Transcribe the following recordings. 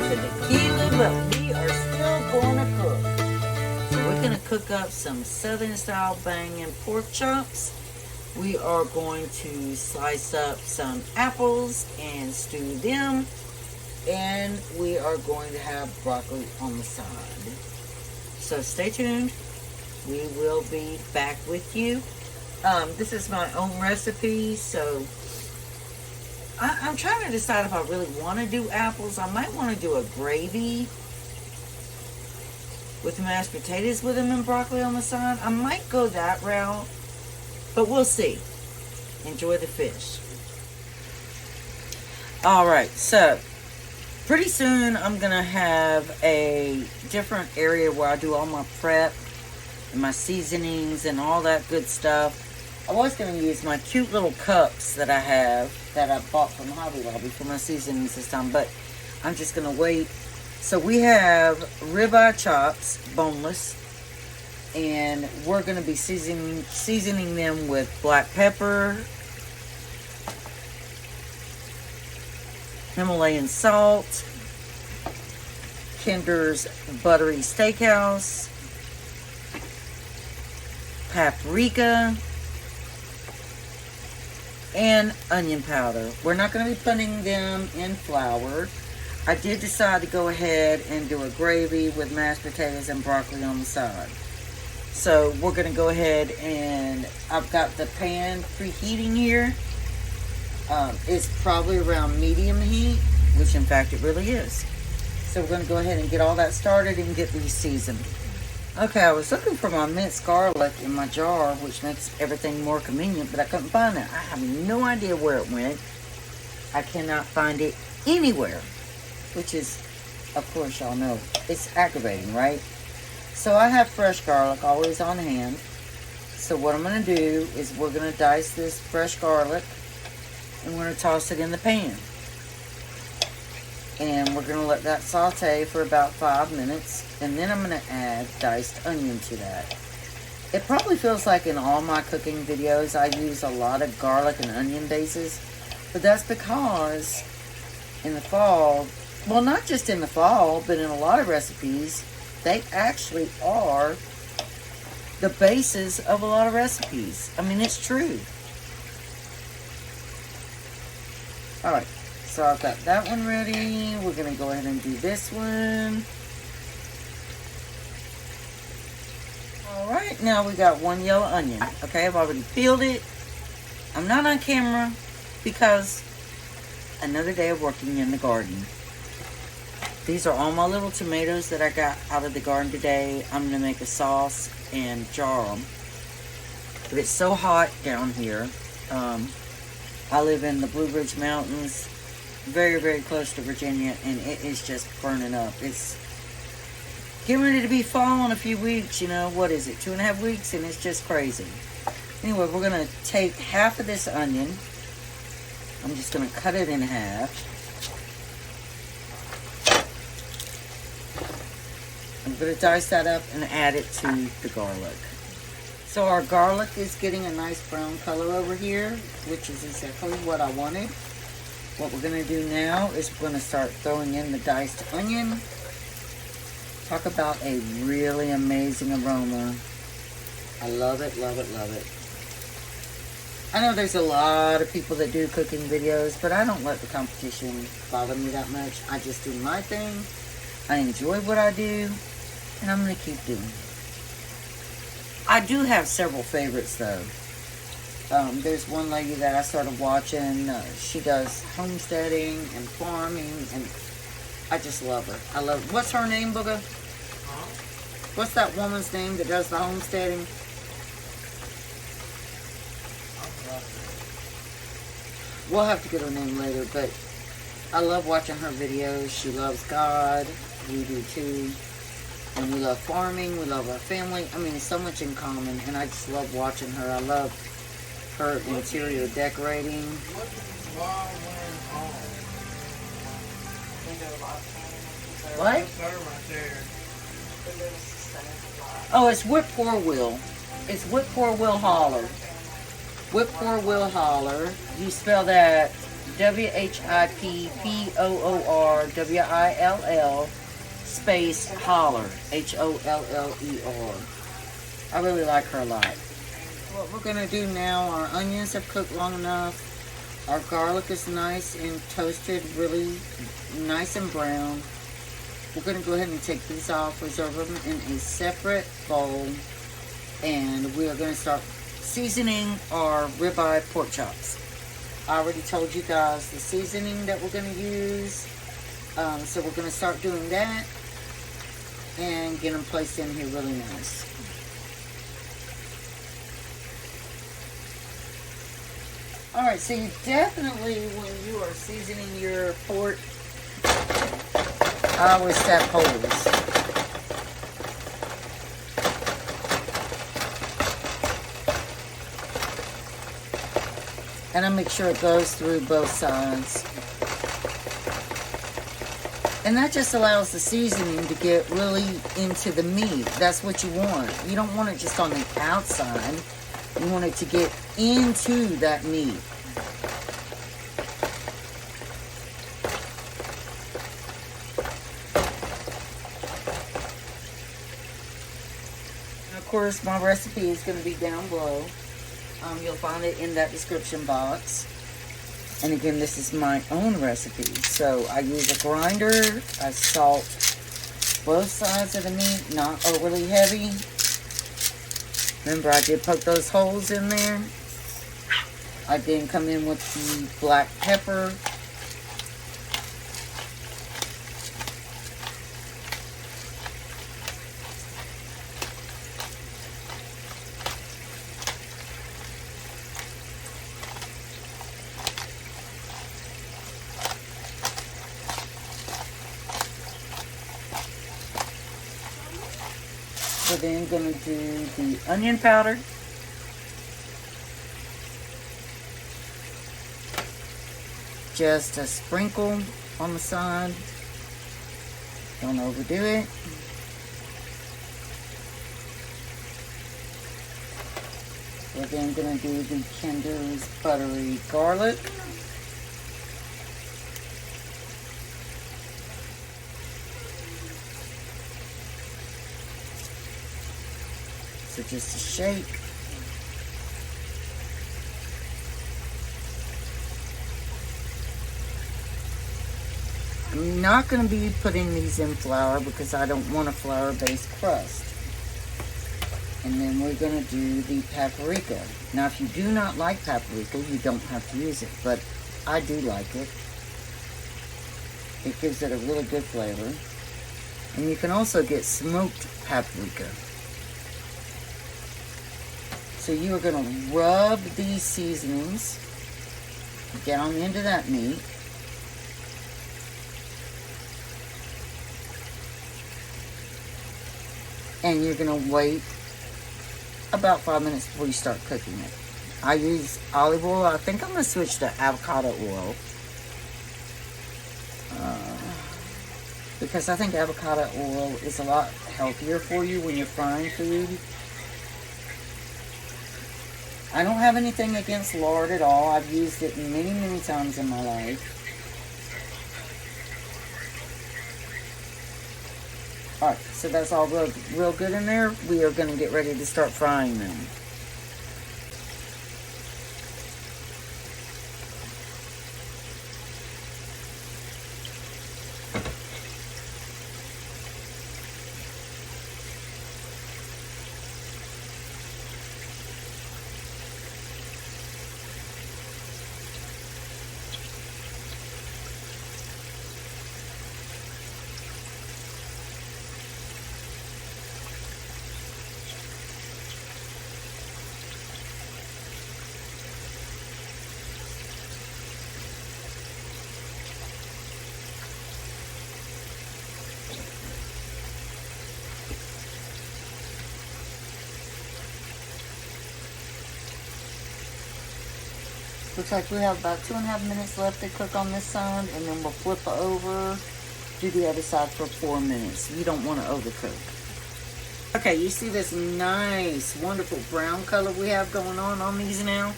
to tequila, but we are still going to cook. So we're going to cook up some southern style banging pork chops. We are going to slice up some apples and stew them. And we are going to have broccoli on the side. So stay tuned. We will be back with you. This is my own recipe, so I'm trying to decide if I really want to do apples. I might want to do a gravy with mashed potatoes with them and broccoli on the side. I might go that route, but we'll see. Enjoy the fish. Alright, so pretty soon I'm going to have a different area where I do all my prep and my seasonings and all that good stuff. I was going to use my cute little cups that I have that I bought from Hobby Lobby for my seasonings this time, but I'm just going to wait. So we have ribeye chops, boneless, and we're going to be seasoning them with black pepper, Himalayan salt, Kinder's Buttery Steakhouse, paprika, and onion powder. We're not going to be putting them in flour. I did decide to go ahead and do a gravy with mashed potatoes and broccoli on the side. So we're going to go ahead and I've got the pan preheating here. It's probably around medium heat, which in fact it really is. So we're going to go ahead and get all that started and get these seasoned. Okay, I was looking for my minced garlic in my jar, which makes everything more convenient, but I couldn't find it. I have no idea where it went. I cannot find it anywhere, which is, of course, y'all know, it's aggravating, right? So I have fresh garlic always on hand. So what I'm going to do is we're going to dice this fresh garlic, and we're going to toss it in the pan. And we're going to let that saute for about 5 minutes. And then I'm going to add diced onion to that. It probably feels like in all my cooking videos I use a lot of garlic and onion bases. But that's because in the fall, well, not just in the fall, but in a lot of recipes, they actually are the basis of a lot of recipes. I mean, it's true. Alright. So I've got that one ready. We're going to go ahead and do this one. Alright, now we got one yellow onion. Okay, I've already peeled it. I'm not on camera because another day of working in the garden. These are all my little tomatoes that I got out of the garden today. I'm going to make a sauce and jar them. But it's so hot down here. I live in the Blue Ridge Mountains, very, very close to Virginia, and it is just burning up. It's getting ready to be fall in a few weeks, you know. What is it, 2.5 weeks? And it's just crazy. Anyway, we're going to take half of this onion. I'm just going to cut it in half. I'm going to dice that up and add it to the garlic. So our garlic is getting a nice brown color over here, which is exactly what I wanted. What we're going to do now is we're going to start throwing in the diced onion. Talk about a really amazing aroma. I love it, love it, love it. I know there's a lot of people that do cooking videos, but I don't let the competition bother me that much. I just do my thing. I enjoy what I do, and I'm going to keep doing it. I do have several favorites, though. There's one lady that I started watching. She does homesteading and farming, and I just love her. I love her. What's her name, Booga? Huh? What's that woman's name that does the homesteading? We'll have to get her name later, but I love watching her videos. She loves God. We do too. And we love farming. We love our family. I mean, it's so much in common, and I just love watching her. I love her interior decorating. What? Oh, it's Whip Poor Will. It's Whip Poor Will Holler. Whip Poor Will Holler. You spell that WHIPPOORWILL space holler, HOLLER. I really like her a lot. What we're gonna do now, our onions have cooked long enough. Our garlic is nice and toasted, really nice and brown. We're gonna go ahead and take these off, reserve them in a separate bowl, and we are gonna start seasoning our ribeye pork chops. I already told you guys the seasoning that we're gonna use, so we're gonna start doing that and get them placed in here really nice. Alright, so you definitely, when you are seasoning your pork, I always tap holes. And I make sure it goes through both sides. And that just allows the seasoning to get really into the meat. That's what you want. You don't want it just on the outside. You want it to get into that meat. And of course, my recipe is going to be down below. You'll find it in that description box. And again, this is my own recipe. So I use a grinder. I salt both sides of the meat, not overly heavy. Remember, I did poke those holes in there. I then come in with the black pepper. We're then going to do the onion powder. Just a sprinkle on the side. Don't overdo it. We're then going to do the tenderize buttery garlic. So just a shake. I'm not going to be putting these in flour because I don't want a flour-based crust. And then we're going to do the paprika. Now, if you do not like paprika, you don't have to use it, but I do like it. It gives it a really good flavor. And you can also get smoked paprika. So you are going to rub these seasonings down into that meat. And you're going to wait about 5 minutes before you start cooking it. I use olive oil. I think I'm going to switch to avocado oil. Because I think avocado oil is a lot healthier for you when you're frying food. I don't have anything against lard at all. I've used it many, many times in my life. Alright, so that's all real good in there. We are going to get ready to start frying them. Looks like we have about 2.5 minutes left to cook on this side, and then we'll flip it over, do the other side for 4 minutes. You don't want to overcook. Okay, you see this nice, wonderful brown color we have going on these now?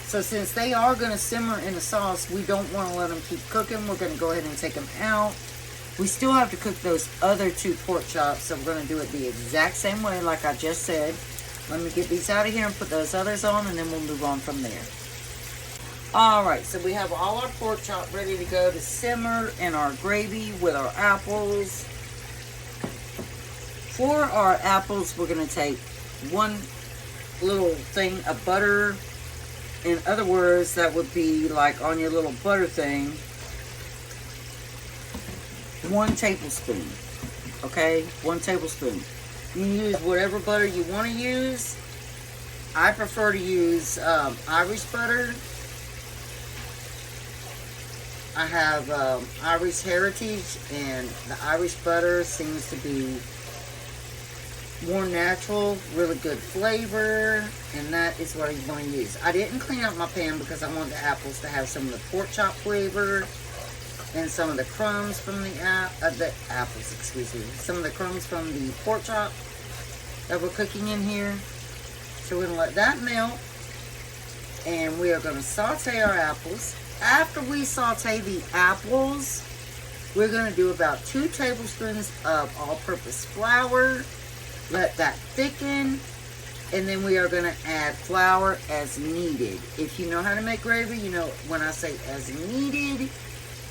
So since they are going to simmer in the sauce, we don't want to let them keep cooking. We're going to go ahead and take them out. We still have to cook those other 2 pork chops, so we're going to do it the exact same way like I just said. Let me get these out of here and put those others on, and then we'll move on from there. Alright, so we have all our pork chop ready to go to simmer in our gravy with our apples. For our apples, we're going to take 1 little thing of butter. In other words, that would be like on your little butter thing, 1 tablespoon. Okay, 1 tablespoon. You can use whatever butter you want to use. I prefer to use Irish butter. I have Irish Heritage, and the Irish butter seems to be more natural, really good flavor, and that is what you want to use. I didn't clean out my pan because I want the apples to have some of the pork chop flavor and some of the crumbs from the apples, excuse me, some of the crumbs from the pork chop that we're cooking in here. So we're going to let that melt, and we are going to saute our apples. After we saute the apples, we're going to do about 2 tablespoons of all-purpose flour. Let that thicken, and then we are going to add flour as needed. If you know how to make gravy, you know when I say as needed,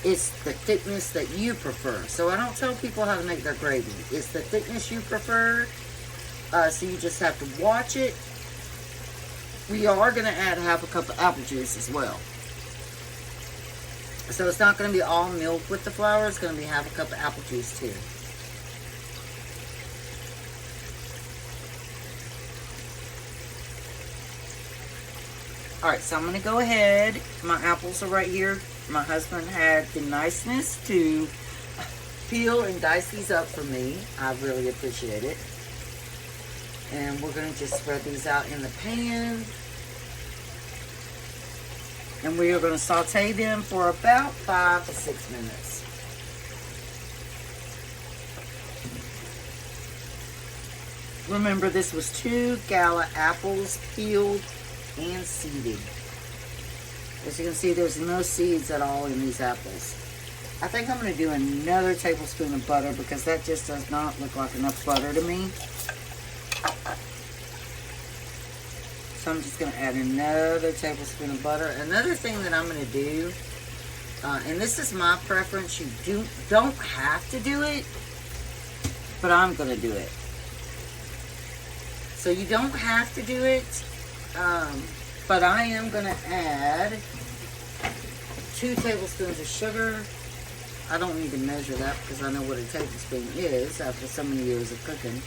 it's the thickness that you prefer. So I don't tell people how to make their gravy. It's the thickness you prefer, so you just have to watch it. We are going to add 1/2 cup of apple juice as well. So it's not going to be all milk with the flour. It's going to be 1/2 cup of apple juice too. Alright, so I'm going to go ahead. My apples are right here. My husband had the niceness to peel and dice these up for me. I really appreciate it. And we're going to just spread these out in the pan. And we are going to saute them for about 5 to 6 minutes. Remember, this was 2 Gala apples peeled and seeded. As you can see, there's no seeds at all in these apples. I think I'm going to do another tablespoon of butter because that just does not look like enough butter to me. So I'm just going to add another tablespoon of butter. Another thing that I'm going to do, and this is my preference, you don't have to do it, but I'm going to do it. So you don't have to do it, but I am going to add 2 tablespoons of sugar. I don't need to measure that because I know what a tablespoon is after so many years of cooking.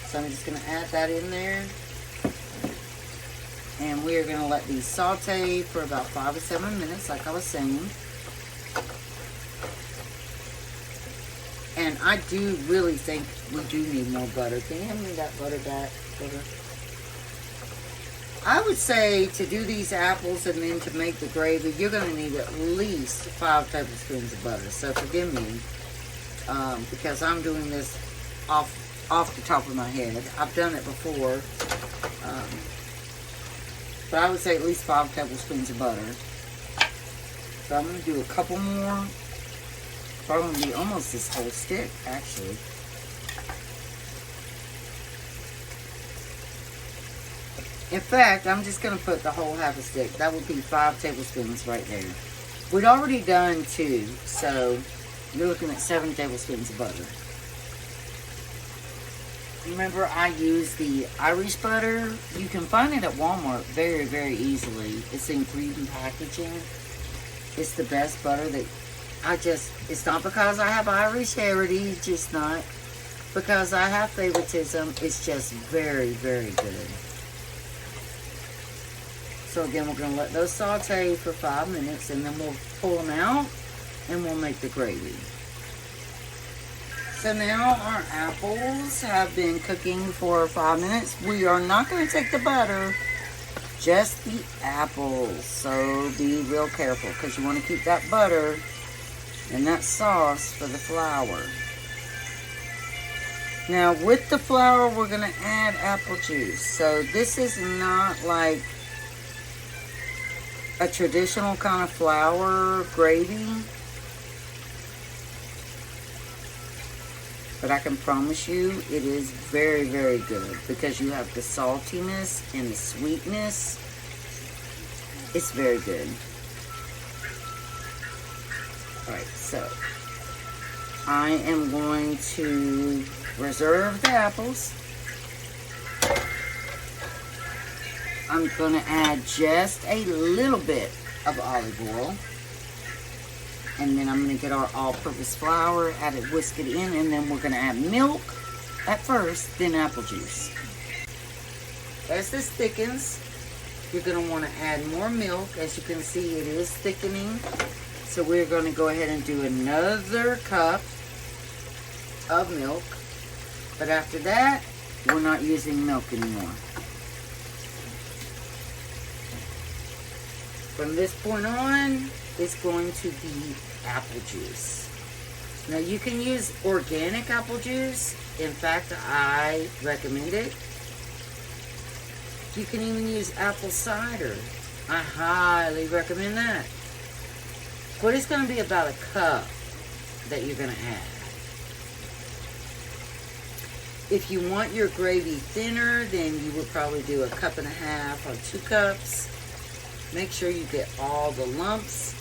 So I'm just going to add that in there. And we are going to let these saute for about 5 to 7 minutes, like I was saying. And I do really think we do need more butter. Can you hand me that butter back? I would say to do these apples and then to make the gravy, you're going to need at least 5 tablespoons of butter. So forgive me, because I'm doing this off the top of my head. I've done it before. But I would say at least 5 tablespoons of butter. So I'm going to do a couple more. Probably going to be almost this whole stick, actually. In fact, I'm just going to put the whole half a stick. That would be 5 tablespoons right there. We'd already done 2, so you're looking at 7 tablespoons of butter. Remember, I use the Irish butter. You can find it at Walmart very, very easily. It's in green packaging. It's the best butter that it's not because I have Irish heritage. It's not because I have favoritism. It's just very, very good. So again, we're going to let those saute for 5 minutes, and then we'll pull them out, and we'll make the gravy. So now our apples have been cooking for 5 minutes. We are not going to take the butter, just the apples. So be real careful because you want to keep that butter and that sauce for the flour. Now with the flour, we're going to add apple juice. So this is not like a traditional kind of flour gravy, but I can promise you it is very, very good because you have the saltiness and the sweetness. It's very good. Alright, so I am going to reserve the apples. I'm going to add just a little bit of olive oil. And then I'm going to get our all-purpose flour, add it, whisk it in, and then we're going to add milk at first, then apple juice. As this thickens, you're going to want to add more milk. As you can see, it is thickening. So we're going to go ahead and do another cup of milk. But after that, we're not using milk anymore. From this point on, it's going to be apple juice. Now you can use organic apple juice. In fact, I recommend it. You can even use apple cider. I highly recommend that. But it's going to be about a cup that you're going to add. If you want your gravy thinner, then you would probably do a cup and a half or 2 cups. Make sure you get all the lumps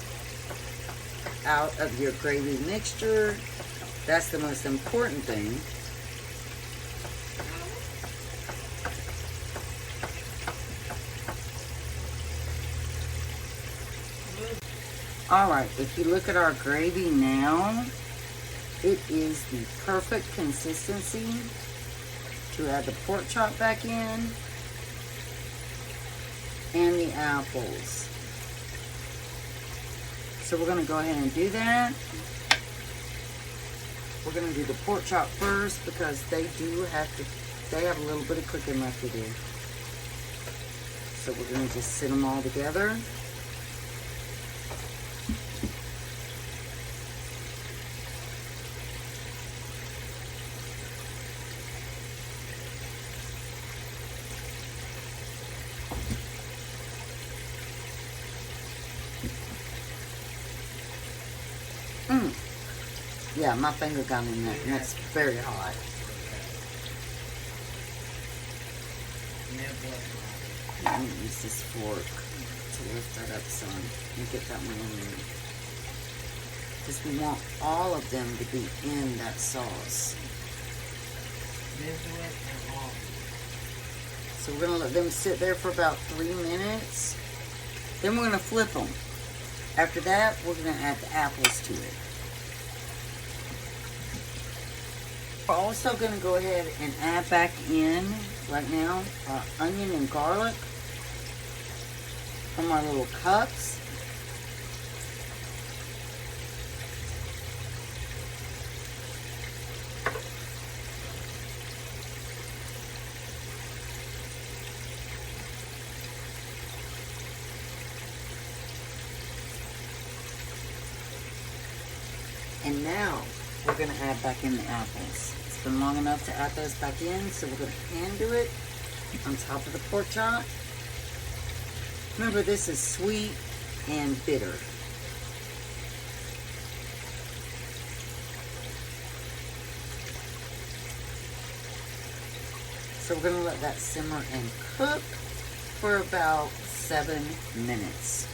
out of your gravy mixture. That's the most important thing. Alright, if you look at our gravy now, it is the perfect consistency to add the pork chop back in and the apples. So we're going to go ahead and do that. We're going to do the pork chop first because they have a little bit of cooking left to do. So we're going to just sit them all together. Yeah, my finger got in there, and that's very hot. Let me use this fork to lift that up some and get that one in there. Because we want all of them to be in that sauce. So we're going to let them sit there for about 3 minutes. Then we're going to flip them. After that, we're going to add the apples to it. We're also going to go ahead and add back in, right now, our onion and garlic from our little cups. And now, we're going to add back in the apples. It's been long enough to add those back in, so we're going to hand do it on top of the pork chop. Remember, this is sweet and bitter. So we're going to let that simmer and cook for about 7 minutes.